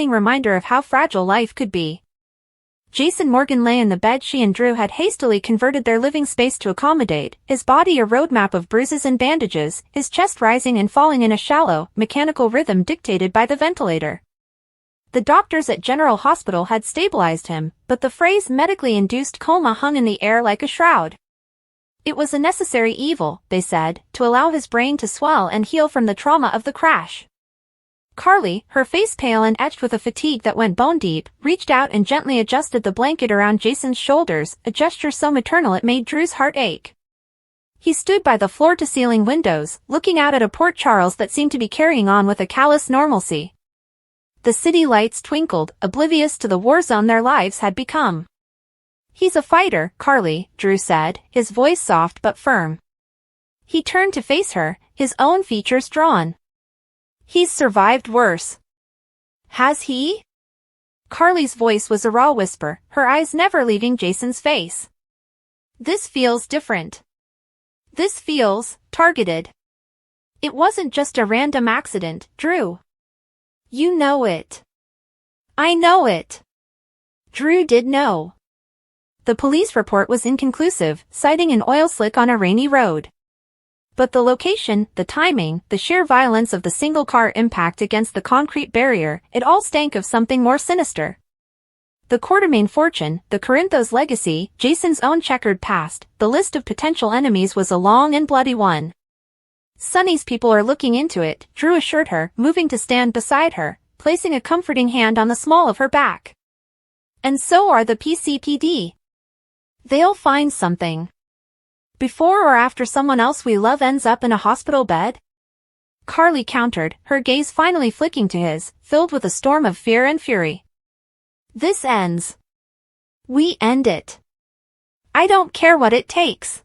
reminder of how fragile life could be. Jason Morgan lay in the bed she and Drew had hastily converted their living space to accommodate, his body a roadmap of bruises and bandages, his chest rising and falling in a shallow, mechanical rhythm dictated by the ventilator. The doctors at General Hospital had stabilized him, but the phrase medically induced coma hung in the air like a shroud. It was a necessary evil, they said, to allow his brain to swell and heal from the trauma of the crash. Carly, her face pale and etched with a fatigue that went bone-deep, reached out and gently adjusted the blanket around Jason's shoulders, a gesture so maternal it made Drew's heart ache. He stood by the floor-to-ceiling windows, looking out at a Port Charles that seemed to be carrying on with a callous normalcy. The city lights twinkled, oblivious to the war zone their lives had become. "He's a fighter, Carly," Drew said, his voice soft but firm. He turned to face her, his own features drawn. "He's survived worse." "Has he?" Carly's voice was a raw whisper, her eyes never leaving Jason's face. "This feels different. This feels targeted. It wasn't just a random accident, Drew. You know it." "I know it." Drew did know. The police report was inconclusive, citing an oil slick on a rainy road. But the location, the timing, the sheer violence of the single-car impact against the concrete barrier, it all stank of something more sinister. The Quartermain fortune, the Corinthos legacy, Jason's own checkered past, the list of potential enemies was a long and bloody one. "Sonny's people are looking into it," Drew assured her, moving to stand beside her, placing a comforting hand on the small of her back. "And so are the PCPD. They'll find something. Before or after someone else we love ends up in a hospital bed?" Carly countered, her gaze finally flicking to his, filled with a storm of fear and fury. "This ends. We end it. I don't care what it takes."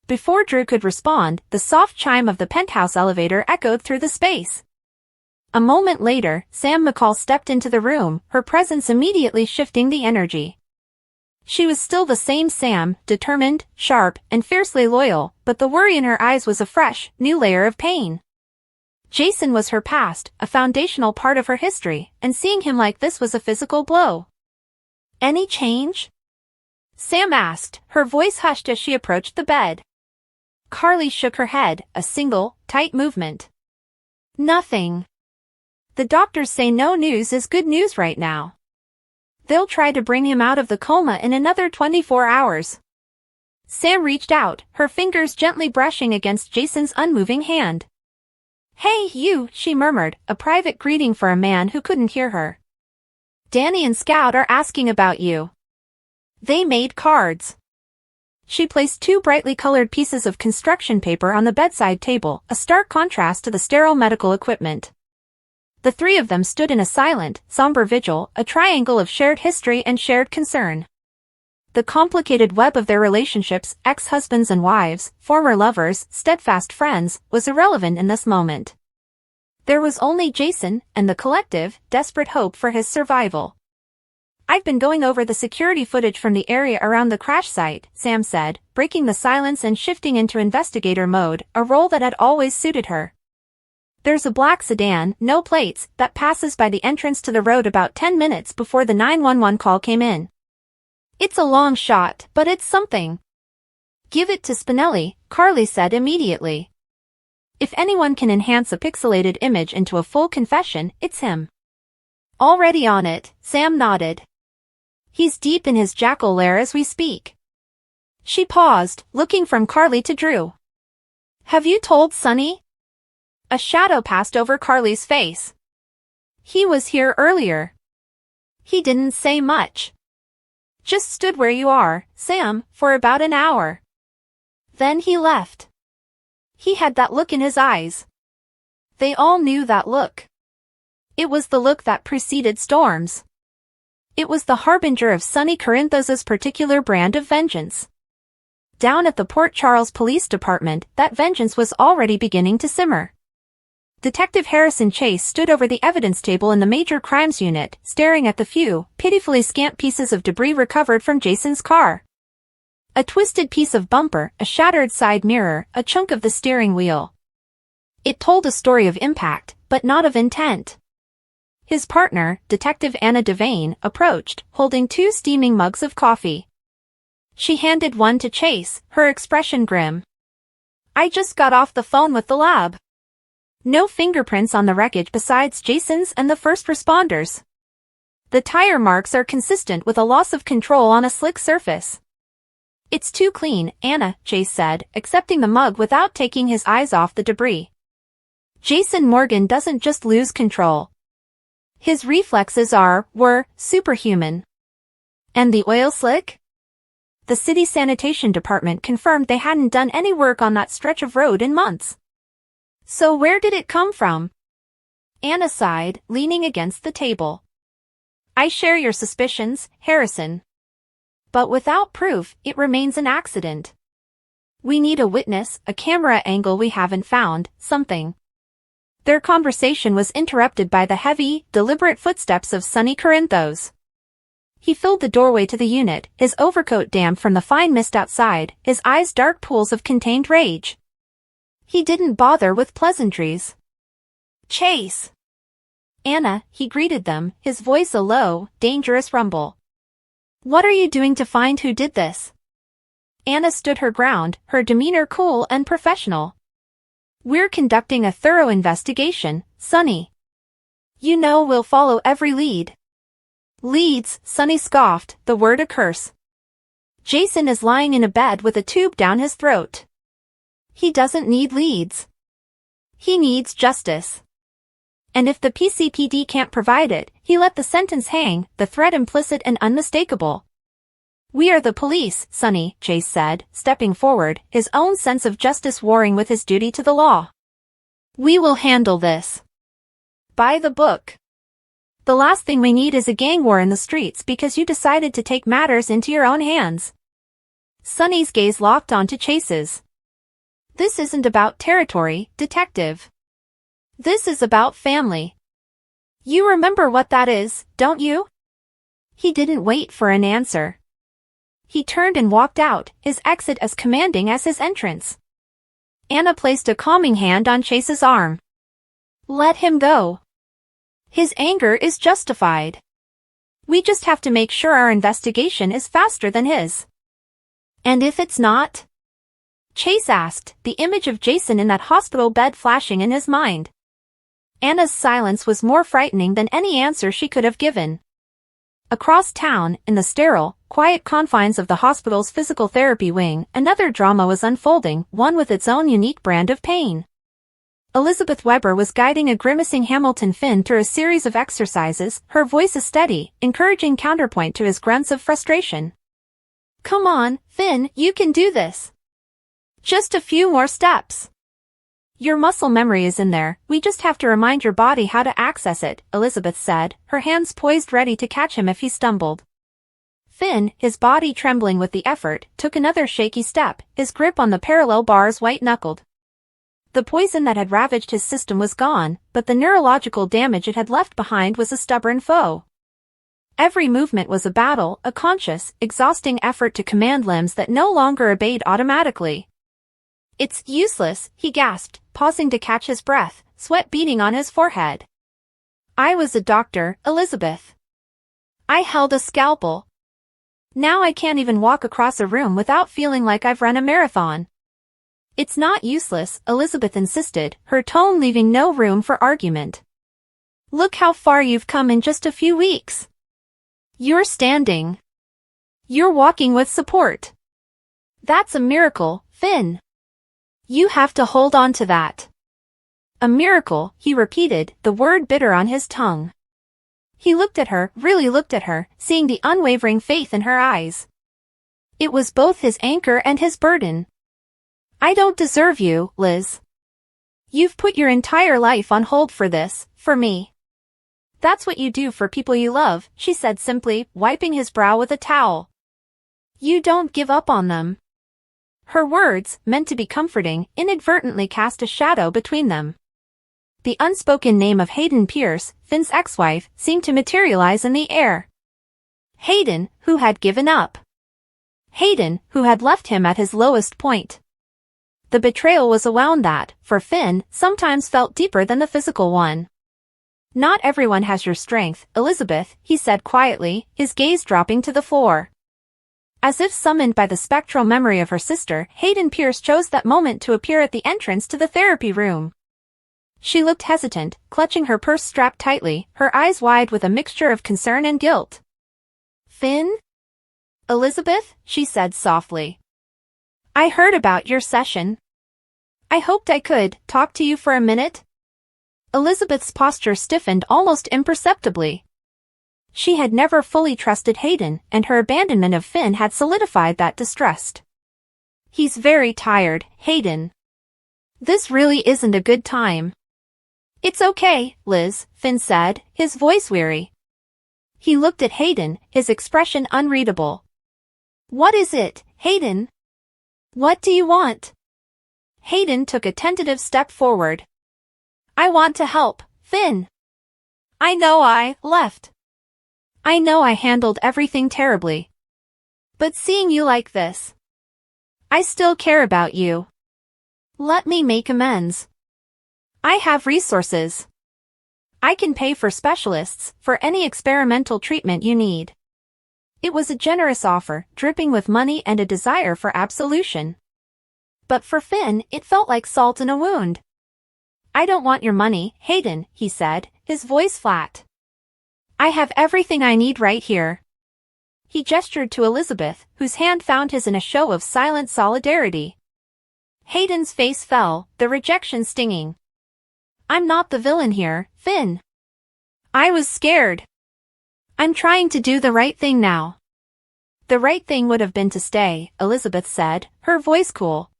Before Drew could respond, the soft chime of the penthouse elevator echoed through the space. A moment later, Sam McCall stepped into the room, her presence immediately shifting the energy. She was still the same Sam, determined, sharp, and fiercely loyal, but the worry in her eyes was a fresh, new layer of pain. Jason was her past, a foundational part of her history, and seeing him like this was a physical blow. "Any change?" Sam asked, her voice hushed as she approached the bed. Carly shook her head, a single, tight movement. "Nothing. The doctors say no news is good news right now. They'll try to bring him out of the coma in another 24 hours. Sam reached out, her fingers gently brushing against Jason's unmoving hand. "Hey, you," she murmured, a private greeting for a man who couldn't hear her. "Danny and Scout are asking about you. They made cards." She placed two brightly colored pieces of construction paper on the bedside table, a stark contrast to the sterile medical equipment. The three of them stood in a silent, somber vigil, a triangle of shared history and shared concern. The complicated web of their relationships, ex-husbands and wives, former lovers, steadfast friends, was irrelevant in this moment. There was only Jason, and the collective, desperate hope for his survival. "I've been going over the security footage from the area around the crash site," Sam said, breaking the silence and shifting into investigator mode, a role that had always suited her. "There's a black sedan, no plates, that passes by the entrance to the road about 10 minutes before the 911 call came in. It's a long shot, but it's something." "Give it to Spinelli," Carly said immediately. "If anyone can enhance a pixelated image into a full confession, it's him." "Already on it," Sam nodded. "He's deep in his jackal lair as we speak." She paused, looking from Carly to Drew. "Have you told Sonny?" A shadow passed over Carly's face. "He was here earlier. He didn't say much. Just stood where you are, Sam, for about an hour. Then he left. He had that look in his eyes. They all knew that look. It was the look that preceded storms. It was the harbinger of Sonny Corinthos' particular brand of vengeance. Down at the Port Charles Police Department, that vengeance was already beginning to simmer. Detective Harrison Chase stood over the evidence table in the Major Crimes Unit, staring at the few, pitifully scant pieces of debris recovered from Jason's car. A twisted piece of bumper, a shattered side mirror, a chunk of the steering wheel. It told a story of impact, but not of intent. His partner, Detective Anna Devane, approached, holding 2 steaming mugs of coffee. She handed one to Chase, her expression grim. "I just got off the phone with the lab. No fingerprints on the wreckage besides Jason's and the first responders. The tire marks are consistent with a loss of control on a slick surface." "It's too clean, Anna," Chase said, accepting the mug without taking his eyes off the debris. "Jason Morgan doesn't just lose control. His reflexes were superhuman." "And the oil slick?" The city sanitation department confirmed they hadn't done any work on that stretch of road in months. "So where did it come from?" Anna sighed, leaning against the table. "I share your suspicions, Harrison. But without proof, it remains an accident. We need a witness, a camera angle we haven't found, something." Their conversation was interrupted by the heavy, deliberate footsteps of Sonny Corinthos. He filled the doorway to the unit, his overcoat damp from the fine mist outside, his eyes dark pools of contained rage. He didn't bother with pleasantries. "Chase!" "Anna," he greeted them, his voice a low, dangerous rumble. "What are you doing to find who did this?" Anna stood her ground, her demeanor cool and professional. "We're conducting a thorough investigation, Sonny. You know we'll follow every lead." "Leads," Sonny scoffed, the word a curse. "Jason is lying in a bed with a tube down his throat. He doesn't need leads. He needs justice. And if the PCPD can't provide it, he let the sentence hang, the threat implicit and unmistakable." "We are the police, Sonny," Chase said, stepping forward, his own sense of justice warring with his duty to the law. "We will handle this. By the book. The last thing we need is a gang war in the streets because you decided to take matters into your own hands." Sonny's gaze locked onto Chase's. "This isn't about territory, detective. This is about family. You remember what that is, don't you?" He didn't wait for an answer. He turned and walked out, his exit as commanding as his entrance. Anna placed a calming hand on Chase's arm. "Let him go. His anger is justified. We just have to make sure our investigation is faster than his." "And if it's not?" Chase asked, the image of Jason in that hospital bed flashing in his mind. Anna's silence was more frightening than any answer she could have given. Across town, in the sterile, quiet confines of the hospital's physical therapy wing, another drama was unfolding, one with its own unique brand of pain. Elizabeth Weber was guiding a grimacing Hamilton Finn through a series of exercises, her voice a steady, encouraging counterpoint to his grunts of frustration. "Come on, Finn, you can do this. Just a few more steps. Your muscle memory is in there, we just have to remind your body how to access it," Elizabeth said, her hands poised ready to catch him if he stumbled. Finn, his body trembling with the effort, took another shaky step, his grip on the parallel bars white-knuckled. The poison that had ravaged his system was gone, but the neurological damage it had left behind was a stubborn foe. Every movement was a battle, a conscious, exhausting effort to command limbs that no longer obeyed automatically. "It's useless," he gasped, pausing to catch his breath, sweat beading on his forehead. "I was a doctor, Elizabeth. I held a scalpel. Now I can't even walk across a room without feeling like I've run a marathon." "It's not useless," Elizabeth insisted, her tone leaving no room for argument. "Look how far you've come in just a few weeks. You're standing. You're walking with support. That's a miracle, Finn. You have to hold on to that." "A miracle," he repeated, the word bitter on his tongue. He looked at her, really looked at her, seeing the unwavering faith in her eyes. It was both his anchor and his burden. "I don't deserve you, Liz. You've put your entire life on hold for this, for me. That's what you do for people you love," she said simply, wiping his brow with a towel. "You don't give up on them." Her words, meant to be comforting, inadvertently cast a shadow between them. The unspoken name of Hayden Pierce, Finn's ex-wife, seemed to materialize in the air. Hayden, who had given up. Hayden, who had left him at his lowest point. The betrayal was a wound that, for Finn, sometimes felt deeper than the physical one. Not everyone has your strength, Elizabeth, he said quietly, his gaze dropping to the floor. As if summoned by the spectral memory of her sister, Hayden Pierce chose that moment to appear at the entrance to the therapy room. She looked hesitant, clutching her purse strapped tightly, her eyes wide with a mixture of concern and guilt. "Finn?" "Elizabeth," she said softly. "I heard about your session. I hoped I could talk to you for a minute." Elizabeth's posture stiffened almost imperceptibly. She had never fully trusted Hayden, and her abandonment of Finn had solidified that distrust. "He's very tired, Hayden. This really isn't a good time." "It's okay, Liz," Finn said, his voice weary. He looked at Hayden, his expression unreadable. "What is it, Hayden? What do you want?" Hayden took a tentative step forward. "I want to help, Finn. I know I left. I know I handled everything terribly. But seeing you like this, I still care about you. Let me make amends. I have resources. I can pay for specialists, for any experimental treatment you need." It was a generous offer, dripping with money and a desire for absolution. But for Finn, it felt like salt in a wound. "I don't want your money, Hayden," he said, his voice flat. "I have everything I need right here." He gestured to Elizabeth, whose hand found his in a show of silent solidarity. Hayden's face fell, the rejection stinging. "I'm not the villain here, Finn. I was scared. I'm trying to do the right thing now." "The right thing would have been to stay," Elizabeth said, her voice cool.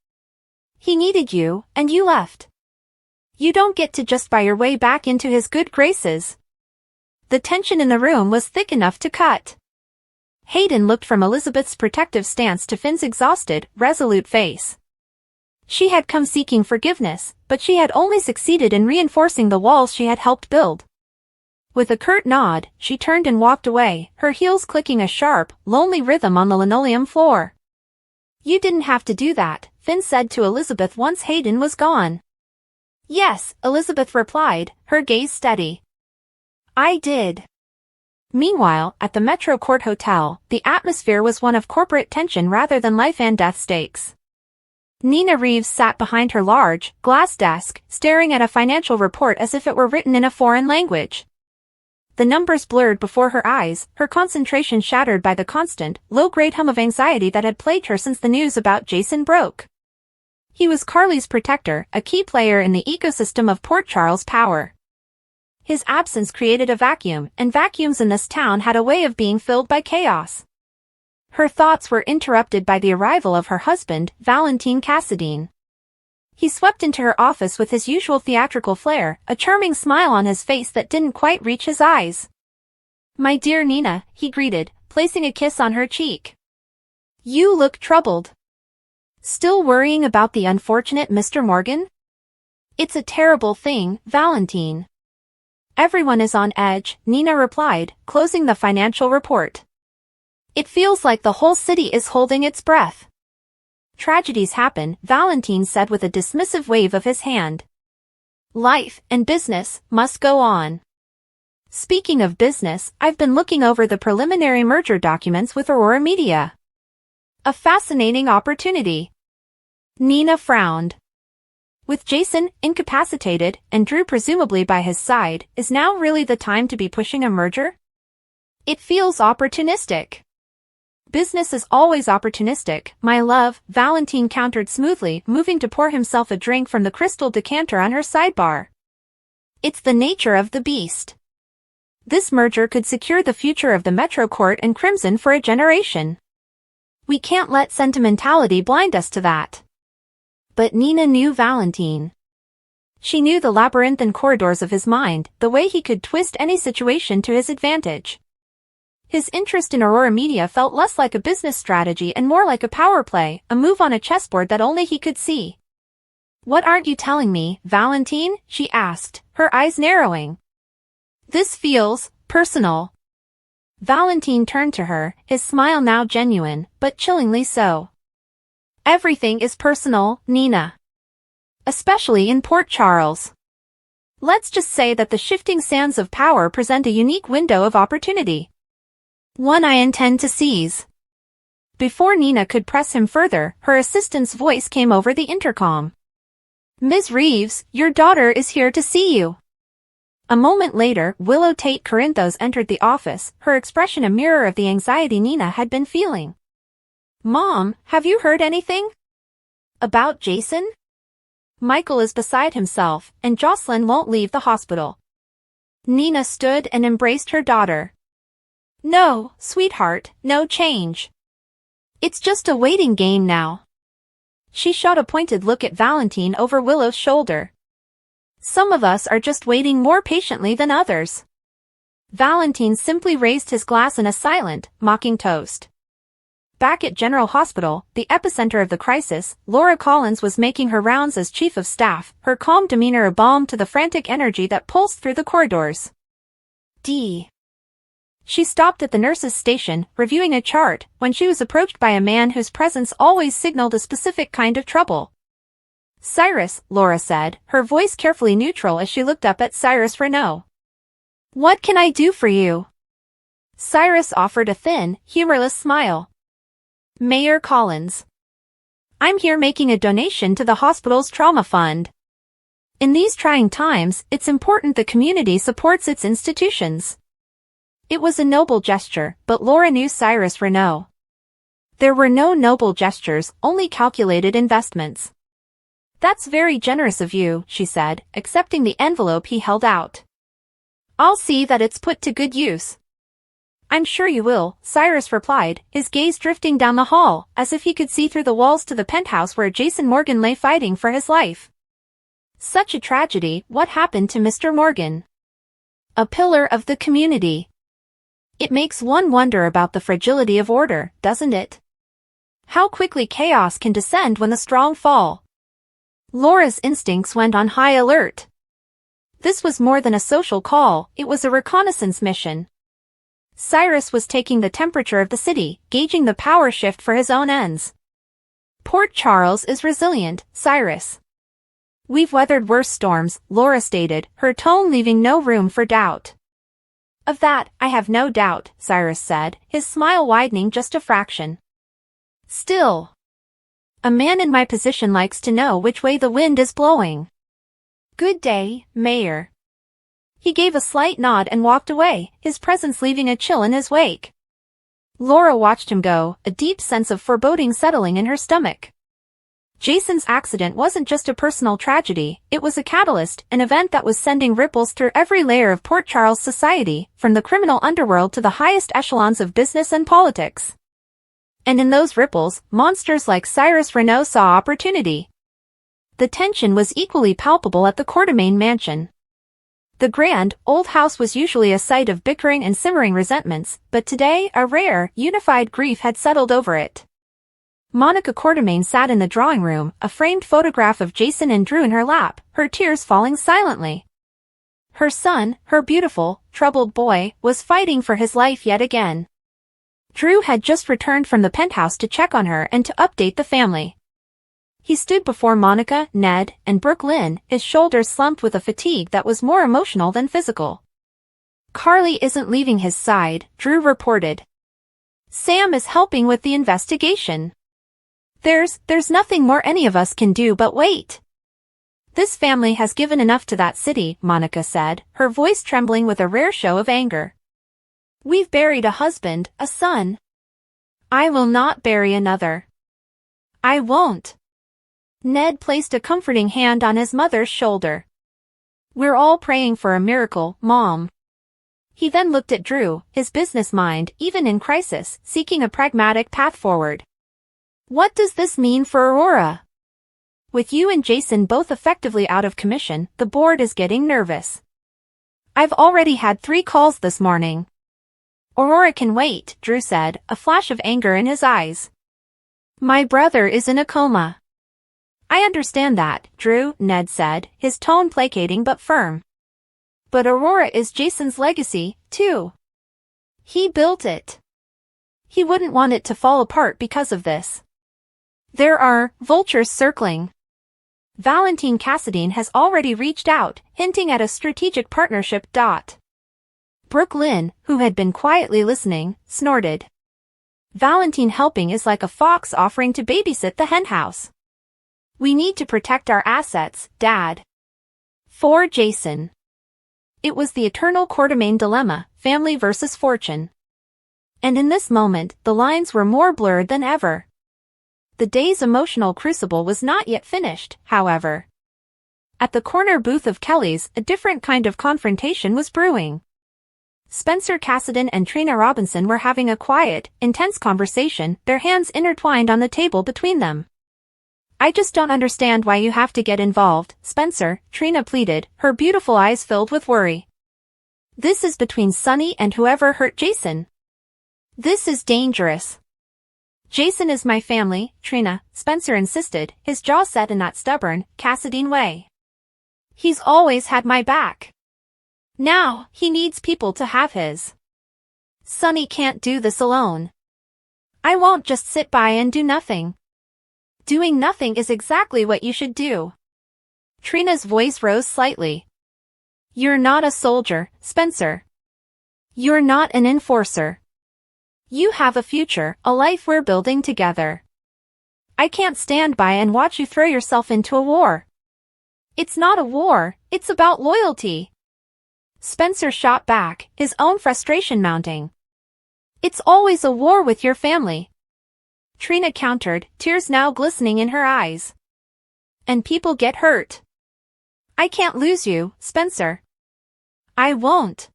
"He needed you, and you left. You don't get to just buy your way back into his good graces." The tension in the room was thick enough to cut. Hayden looked from Elizabeth's protective stance to Finn's exhausted, resolute face. She had come seeking forgiveness, but she had only succeeded in reinforcing the walls she had helped build. With a curt nod, she turned and walked away, her heels clicking a sharp, lonely rhythm on the linoleum floor. "You didn't have to do that," Finn said to Elizabeth once Hayden was gone. "Yes," Elizabeth replied, her gaze steady. "I did." Meanwhile, at the Metro Court Hotel, the atmosphere was one of corporate tension rather than life and death stakes. Nina Reeves sat behind her large, glass desk, staring at a financial report as if it were written in a foreign language. The numbers blurred before her eyes, her concentration shattered by the constant, low-grade hum of anxiety that had plagued her since the news about Jason broke. He was Carly's protector, a key player in the ecosystem of Port Charles power. His absence created a vacuum, and vacuums in this town had a way of being filled by chaos. Her thoughts were interrupted by the arrival of her husband, Valentine Cassadine. He swept into her office with his usual theatrical flair, a charming smile on his face that didn't quite reach his eyes. "My dear Nina," he greeted, placing a kiss on her cheek. "You look troubled. Still worrying about the unfortunate Mr. Morgan?" "It's a terrible thing, Valentine. Everyone is on edge," Nina replied, closing the financial report. "It feels like the whole city is holding its breath." "Tragedies happen," Valentine said with a dismissive wave of his hand. "Life and business must go on. Speaking of business, I've been looking over the preliminary merger documents with Aurora Media. A fascinating opportunity." Nina frowned. With Jason incapacitated and Drew presumably by his side, is now really the time to be pushing a merger? "It feels opportunistic." "Business is always opportunistic, my love," Valentine countered smoothly, moving to pour himself a drink from the crystal decanter on her sidebar. "It's the nature of the beast. This merger could secure the future of the Metro Court and Crimson for a generation. We can't let sentimentality blind us to that." But Nina knew Valentine. She knew the labyrinthine corridors of his mind, the way he could twist any situation to his advantage. His interest in Aurora Media felt less like a business strategy and more like a power play, a move on a chessboard that only he could see. "What aren't you telling me, Valentine?" she asked, her eyes narrowing. "This feels personal." Valentine turned to her, his smile now genuine, but chillingly so. "Everything is personal, Nina. Especially in Port Charles. Let's just say that the shifting sands of power present a unique window of opportunity. One I intend to seize. Before Nina could press him further, her assistant's voice came over the intercom. Ms. Reeves, your daughter is here to see you. A moment later, Willow Tate Corinthos entered the office, her expression a mirror of the anxiety Nina had been feeling. Mom, have you heard anything? About Jason? Michael is beside himself, and Jocelyn won't leave the hospital. Nina stood and embraced her daughter. No, sweetheart, no change. It's just a waiting game now. She shot a pointed look at Valentine over Willow's shoulder. Some of us are just waiting more patiently than others. Valentine simply raised his glass in a silent, mocking toast. Back at General Hospital, the epicenter of the crisis, Laura Collins was making her rounds as chief of staff, her calm demeanor a balm to the frantic energy that pulsed through the corridors. She stopped at the nurse's station, reviewing a chart, when she was approached by a man whose presence always signaled a specific kind of trouble. Cyrus, Laura said, her voice carefully neutral as she looked up at Cyrus Renaud. What can I do for you? Cyrus offered a thin, humorless smile. Mayor Collins. I'm here making a donation to the hospital's trauma fund. In these trying times, it's important the community supports its institutions. It was a noble gesture, but Laura knew Cyrus Renaud. There were no noble gestures, only calculated investments. That's very generous of you, she said, accepting the envelope he held out. I'll see that it's put to good use. I'm sure you will, Cyrus replied, his gaze drifting down the hall, as if he could see through the walls to the penthouse where Jason Morgan lay fighting for his life. Such a tragedy, what happened to Mr. Morgan? A pillar of the community. It makes one wonder about the fragility of order, doesn't it? How quickly chaos can descend when the strong fall. Laura's instincts went on high alert. This was more than a social call, it was a reconnaissance mission. Cyrus was taking the temperature of the city, gauging the power shift for his own ends. Port Charles is resilient, Cyrus. We've weathered worse storms, Laura stated, her tone leaving no room for doubt. Of that, I have no doubt, Cyrus said, his smile widening just a fraction. Still. A man in my position likes to know which way the wind is blowing. Good day, Mayor. He gave a slight nod and walked away, his presence leaving a chill in his wake. Laura watched him go, a deep sense of foreboding settling in her stomach. Jason's accident wasn't just a personal tragedy, it was a catalyst, an event that was sending ripples through every layer of Port Charles society, from the criminal underworld to the highest echelons of business and politics. And in those ripples, monsters like Cyrus Renaud saw opportunity. The tension was equally palpable at the Quartermaine mansion. The grand, old house was usually a site of bickering and simmering resentments, but today a rare, unified grief had settled over it. Monica Quartermaine sat in the drawing room, a framed photograph of Jason and Drew in her lap, her tears falling silently. Her son, her beautiful, troubled boy, was fighting for his life yet again. Drew had just returned from the penthouse to check on her and to update the family. He stood before Monica, Ned, and Brooke Lynn, his shoulders slumped with a fatigue that was more emotional than physical. Carly isn't leaving his side, Drew reported. Sam is helping with the investigation. There's nothing more any of us can do but wait. This family has given enough to that city, Monica said, her voice trembling with a rare show of anger. We've buried a husband, a son. I will not bury another. I won't. Ned placed a comforting hand on his mother's shoulder. We're all praying for a miracle, Mom. He then looked at Drew, his business mind, even in crisis, seeking a pragmatic path forward. What does this mean for Aurora? With you and Jason both effectively out of commission, the board is getting nervous. I've already had 3 calls this morning. Aurora can wait, Drew said, a flash of anger in his eyes. My brother is in a coma. I understand that, Drew, Ned said, his tone placating but firm. But Aurora is Jason's legacy, too. He built it. He wouldn't want it to fall apart because of this. There are vultures circling. Valentine Cassadine has already reached out, hinting at a strategic partnership. Brooke Lynn, who had been quietly listening, snorted. Valentine helping is like a fox offering to babysit the henhouse. We need to protect our assets, Dad. For Jason. It was the eternal Quartermain dilemma, family versus fortune. And in this moment, the lines were more blurred than ever. The day's emotional crucible was not yet finished, however. At the corner booth of Kelly's, a different kind of confrontation was brewing. Spencer Cassadine and Trina Robinson were having a quiet, intense conversation, their hands intertwined on the table between them. I just don't understand why you have to get involved, Spencer, Trina pleaded, her beautiful eyes filled with worry. This is between Sonny and whoever hurt Jason. This is dangerous. Jason is my family, Trina, Spencer insisted, his jaw set in that stubborn, Cassadine way. He's always had my back. Now, he needs people to have his. Sonny can't do this alone. I won't just sit by and do nothing. Doing nothing is exactly what you should do. Trina's voice rose slightly. You're not a soldier, Spencer. You're not an enforcer. You have a future, a life we're building together. I can't stand by and watch you throw yourself into a war. It's not a war, it's about loyalty. Spencer shot back, his own frustration mounting. It's always a war with your family. Trina countered, tears now glistening in her eyes. And people get hurt. I can't lose you, Spencer. I won't.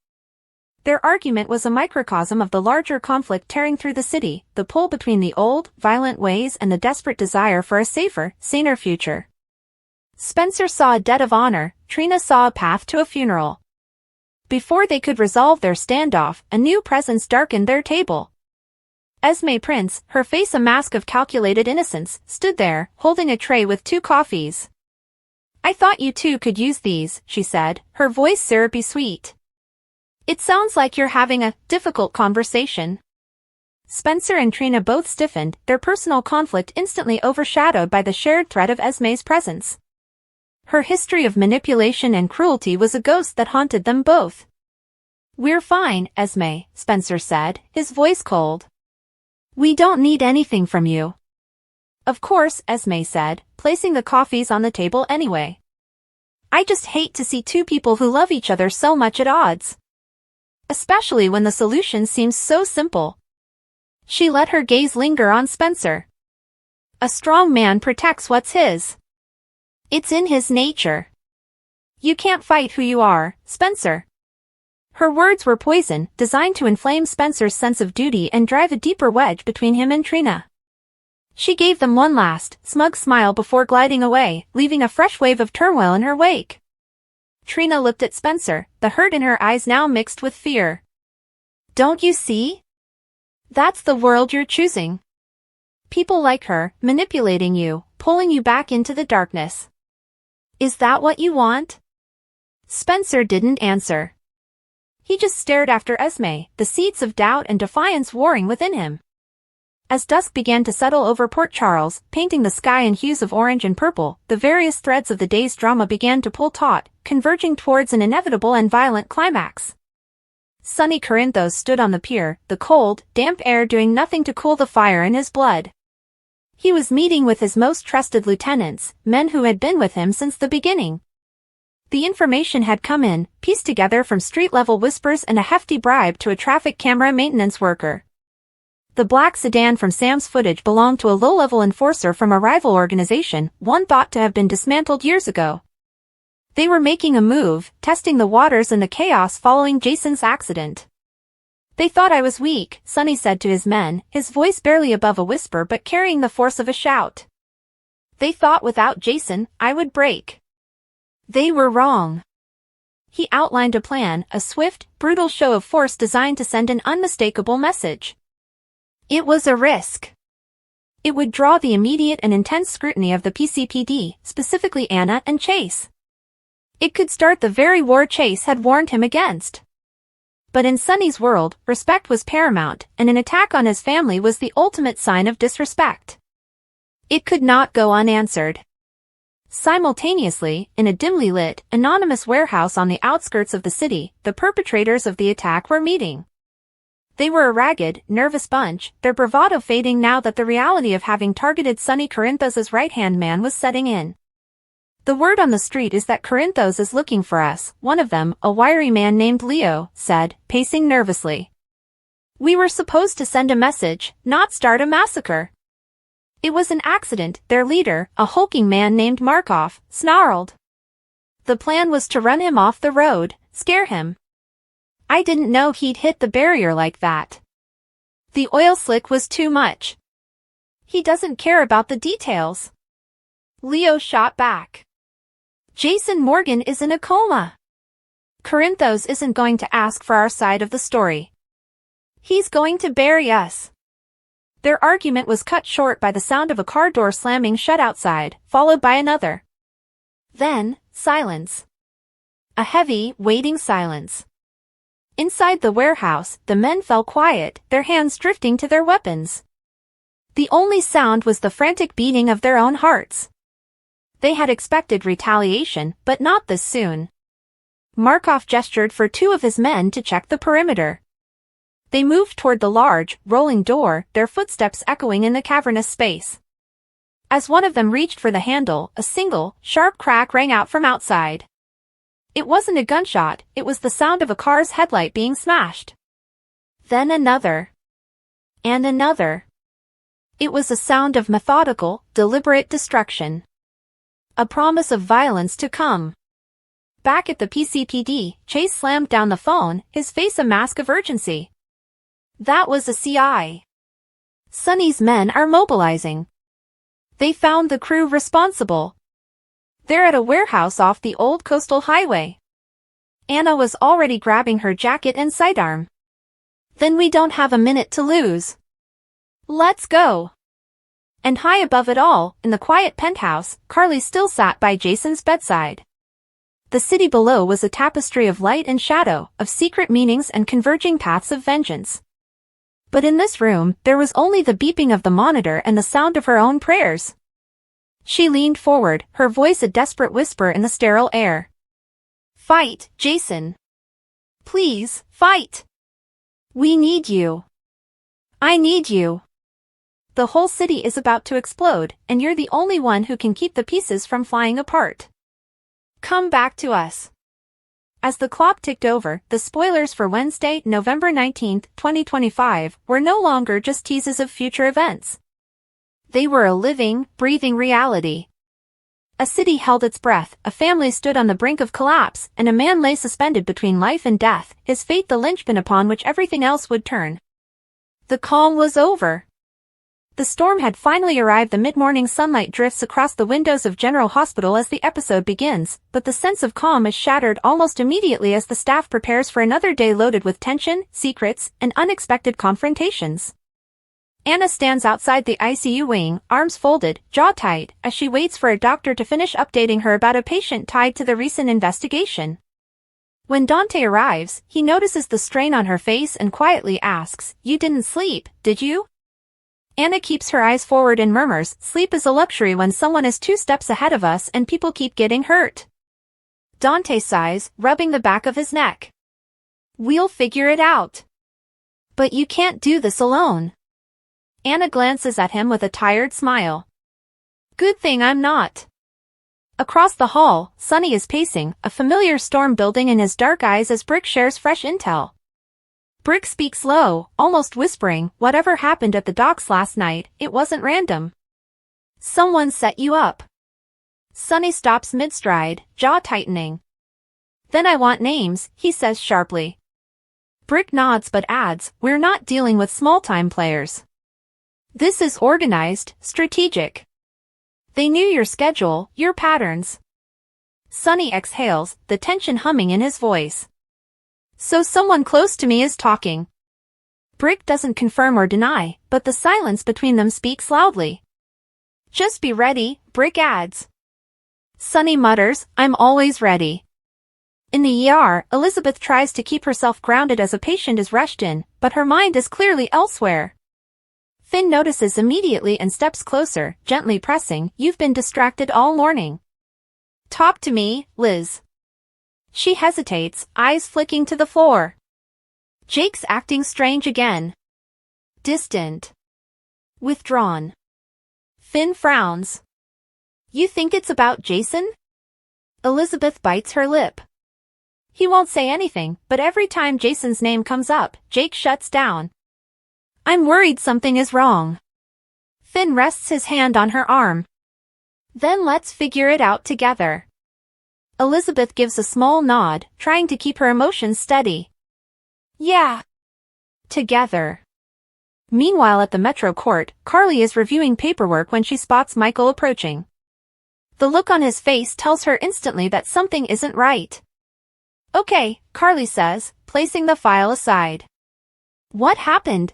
Their argument was a microcosm of the larger conflict tearing through the city, the pull between the old, violent ways and the desperate desire for a safer, saner future. Spencer saw a debt of honor, Trina saw a path to a funeral. Before they could resolve their standoff, a new presence darkened their table. Esme Prince, her face a mask of calculated innocence, stood there, holding a tray with 2 coffees. I thought you two could use these, she said, her voice syrupy sweet. It sounds like you're having a difficult conversation. Spencer and Trina both stiffened, their personal conflict instantly overshadowed by the shared threat of Esme's presence. Her history of manipulation and cruelty was a ghost that haunted them both. We're fine, Esme, Spencer said, his voice cold. We don't need anything from you. Of course, Esme said, placing the coffees on the table anyway. I just hate to see two people who love each other so much at odds. Especially when the solution seems so simple. She let her gaze linger on Spencer. A strong man protects what's his. It's in his nature. You can't fight who you are, Spencer. Her words were poison, designed to inflame Spencer's sense of duty and drive a deeper wedge between him and Trina. She gave them one last, smug smile before gliding away, leaving a fresh wave of turmoil in her wake. Trina looked at Spencer, the hurt in her eyes now mixed with fear. Don't you see? That's the world you're choosing. People like her, manipulating you, pulling you back into the darkness. Is that what you want? Spencer didn't answer. He just stared after Esme, the seeds of doubt and defiance warring within him. As dusk began to settle over Port Charles, painting the sky in hues of orange and purple, the various threads of the day's drama began to pull taut, converging towards an inevitable and violent climax. Sonny Corinthos stood on the pier, the cold, damp air doing nothing to cool the fire in his blood. He was meeting with his most trusted lieutenants, men who had been with him since the beginning. The information had come in, pieced together from street-level whispers and a hefty bribe to a traffic camera maintenance worker. The black sedan from Sam's footage belonged to a low-level enforcer from a rival organization, one thought to have been dismantled years ago. They were making a move, testing the waters in the chaos following Jason's accident. They thought I was weak, Sonny said to his men, his voice barely above a whisper but carrying the force of a shout. They thought without Jason, I would break. They were wrong. He outlined a plan, a swift, brutal show of force designed to send an unmistakable message. It was a risk. It would draw the immediate and intense scrutiny of the PCPD, specifically Anna and Chase. It could start the very war Chase had warned him against. But in Sonny's world, respect was paramount, and an attack on his family was the ultimate sign of disrespect. It could not go unanswered. Simultaneously, in a dimly lit, anonymous warehouse on the outskirts of the city, the perpetrators of the attack were meeting. They were a ragged, nervous bunch, their bravado fading now that the reality of having targeted Sonny Corinthos' right-hand man was setting in. "The word on the street is that Corinthos is looking for us," one of them, a wiry man named Leo, said, pacing nervously. "We were supposed to send a message, not start a massacre." "It was an accident," their leader, a hulking man named Markov, snarled. "The plan was to run him off the road, scare him. I didn't know he'd hit the barrier like that. The oil slick was too much. He doesn't care about the details." Leo shot back. "Jason Morgan is in a coma. Corinthos isn't going to ask for our side of the story. He's going to bury us." Their argument was cut short by the sound of a car door slamming shut outside, followed by another. Then, silence. A heavy, waiting silence. Inside the warehouse, the men fell quiet, their hands drifting to their weapons. The only sound was the frantic beating of their own hearts. They had expected retaliation, but not this soon. Markov gestured for two of his men to check the perimeter. They moved toward the large, rolling door, their footsteps echoing in the cavernous space. As one of them reached for the handle, a single, sharp crack rang out from outside. It wasn't a gunshot, it was the sound of a car's headlight being smashed. Then another. And another. It was a sound of methodical, deliberate destruction. A promise of violence to come. Back at the PCPD, Chase slammed down the phone, his face a mask of urgency. "That was a CI. Sonny's men are mobilizing. They found the crew responsible. They're at a warehouse off the old coastal highway." Anna was already grabbing her jacket and sidearm. "Then we don't have a minute to lose. Let's go." And high above it all, in the quiet penthouse, Carly still sat by Jason's bedside. The city below was a tapestry of light and shadow, of secret meanings and converging paths of vengeance. But in this room, there was only the beeping of the monitor and the sound of her own prayers. She leaned forward, her voice a desperate whisper in the sterile air. "Fight, Jason. Please, fight. We need you. I need you. The whole city is about to explode, and you're the only one who can keep the pieces from flying apart. Come back to us." As the clock ticked over, the spoilers for Wednesday, November 19, 2025, were no longer just teases of future events. They were a living, breathing reality. A city held its breath, a family stood on the brink of collapse, and a man lay suspended between life and death, his fate the linchpin upon which everything else would turn. The calm was over. The storm had finally arrived. The mid-morning sunlight drifts across the windows of General Hospital as the episode begins, but the sense of calm is shattered almost immediately as the staff prepares for another day loaded with tension, secrets, and unexpected confrontations. Anna stands outside the ICU wing, arms folded, jaw tight, as she waits for a doctor to finish updating her about a patient tied to the recent investigation. When Dante arrives, he notices the strain on her face and quietly asks, "You didn't sleep, did you?" Anna keeps her eyes forward and murmurs, "Sleep is a luxury when someone is 2 steps ahead of us and people keep getting hurt." Dante sighs, rubbing the back of his neck. "We'll figure it out." "But you can't do this alone." Anna glances at him with a tired smile. "Good thing I'm not." Across the hall, Sonny is pacing, a familiar storm building in his dark eyes as Brick shares fresh intel. Brick speaks low, almost whispering, "Whatever happened at the docks last night, it wasn't random. Someone set you up." Sonny stops mid-stride, jaw tightening. "Then I want names," he says sharply. Brick nods but adds, "We're not dealing with small-time players. This is organized, strategic. They knew your schedule, your patterns." Sonny exhales, the tension humming in his voice. "So someone close to me is talking." Brick doesn't confirm or deny, but the silence between them speaks loudly. "Just be ready," Brick adds. Sonny mutters, "I'm always ready." In the ER, Elizabeth tries to keep herself grounded as a patient is rushed in, but her mind is clearly elsewhere. Finn notices immediately and steps closer, gently pressing, "You've been distracted all morning. Talk to me, Liz. She hesitates, eyes flicking to the floor. Jake's acting strange again. Distant. Withdrawn. Finn frowns. You think it's about Jason? Elizabeth bites her lip. He won't say anything, but every time Jason's name comes up, Jake shuts down. I'm worried something is wrong. Finn rests his hand on her arm. Then let's figure it out together. Elizabeth gives a small nod, trying to keep her emotions steady. Yeah. Together. Meanwhile at the Metro Court, Carly is reviewing paperwork when she spots Michael approaching. The look on his face tells her instantly that something isn't right. Okay, Carly says, placing the file aside. What happened?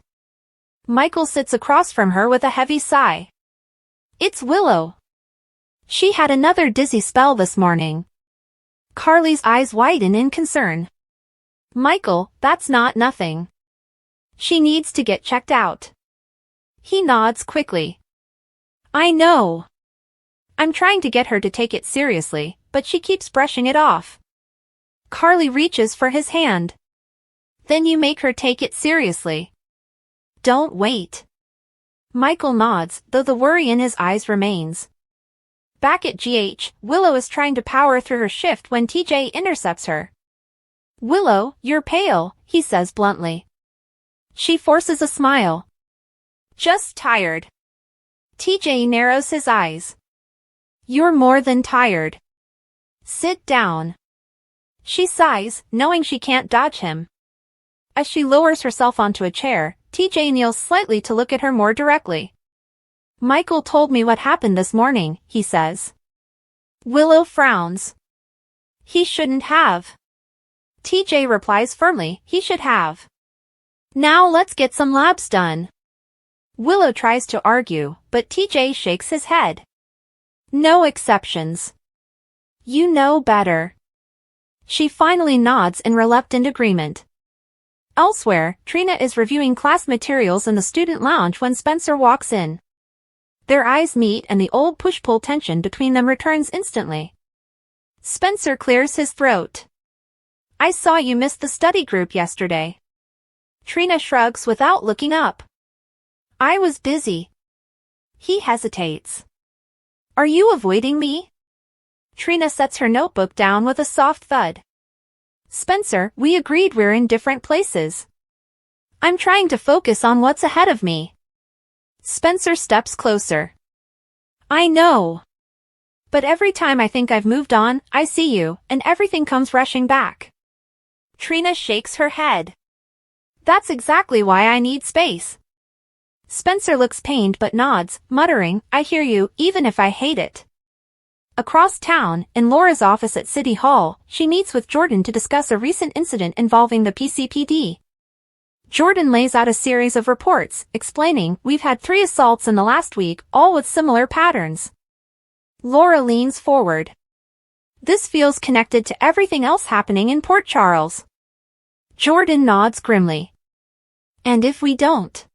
Michael sits across from her with a heavy sigh. It's Willow. She had another dizzy spell this morning. Carly's eyes widen in concern. Michael, that's not nothing. She needs to get checked out. He nods quickly. I know. I'm trying to get her to take it seriously, but she keeps brushing it off. Carly reaches for his hand. Then you make her take it seriously. Don't wait. Michael nods, though the worry in his eyes remains. Back at GH, Willow is trying to power through her shift when TJ intercepts her. Willow, you're pale, he says bluntly. She forces a smile. Just tired. TJ narrows his eyes. You're more than tired. Sit down. She sighs, knowing she can't dodge him. As she lowers herself onto a chair, TJ kneels slightly to look at her more directly. Michael told me what happened this morning, he says. Willow frowns. He shouldn't have. TJ replies firmly, he should have. Now let's get some labs done. Willow tries to argue, but TJ shakes his head. No exceptions. You know better. She finally nods in reluctant agreement. Elsewhere, Trina is reviewing class materials in the student lounge when Spencer walks in. Their eyes meet and the old push-pull tension between them returns instantly. Spencer clears his throat. I saw you missed the study group yesterday. Trina shrugs without looking up. I was busy. He hesitates. Are you avoiding me? Trina sets her notebook down with a soft thud. Spencer, we agreed we're in different places. I'm trying to focus on what's ahead of me. Spencer steps closer. I know. But every time I think I've moved on, I see you, and everything comes rushing back. Trina shakes her head. That's exactly why I need space. Spencer looks pained but nods, muttering, I hear you, even if I hate it. Across town, in Laura's office at City Hall, she meets with Jordan to discuss a recent incident involving the PCPD. Jordan lays out a series of reports, explaining, we've had 3 assaults in the last week, all with similar patterns. Laura leans forward. This feels connected to everything else happening in Port Charles. Jordan nods grimly. And if we don't?